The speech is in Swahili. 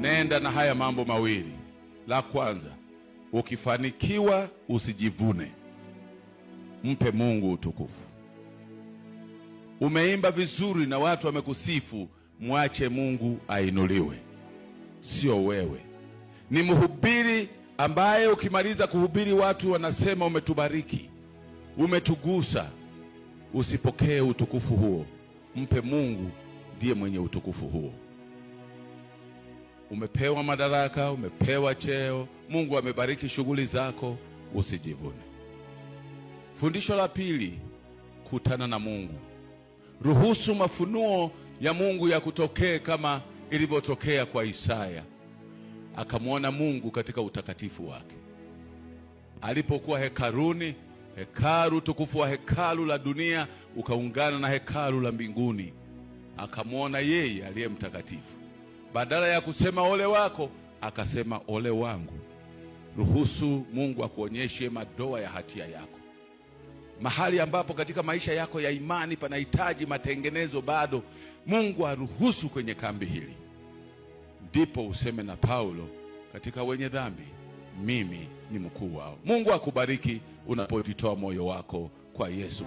nenda na haya mambo mawili. La kwanza, ukifanikiwa usijivune, mpe Mungu utukufu. Umeimba vizuri na watu wamekusifu, mwache Mungu ainuliwe, sio wewe. Ni mhubiri ambaye ukimaliza kuhubiri watu wanasema umetubariki, umetugusa. Usipokee utukufu huo, mpe Mungu, ndiye mwenye utukufu huo. Umepewa madaraka, umepewa cheo, Mungu amebariki shughuli zako, usijivune. Fundisho la pili, kutana na Mungu. Ruhusu mafunuo ya Mungu ya kutokee kama ilivyotokea kwa Isaya. Akamwona Mungu katika utakatifu wake. Alipokuwa hekaluni, hekalu, tukufu wa hekalu la dunia ukaungana na hekalu la mbinguni. Akamwona yeye aliye mtakatifu. Badala ya kusema ole wako, akasema ole wangu. Ruhusu Mungu akuonyeshe madoa ya hatia yako. Mahali ambapo katika maisha yako ya imani panahitaji matengenezo bado, Mungu aruhusu kwenye kambi hili. Ndipo useme na Paulo, katika wenye dhambi mimi ni mkuu wao. Mungu akubariki unapojitoa moyo wako kwa Yesu.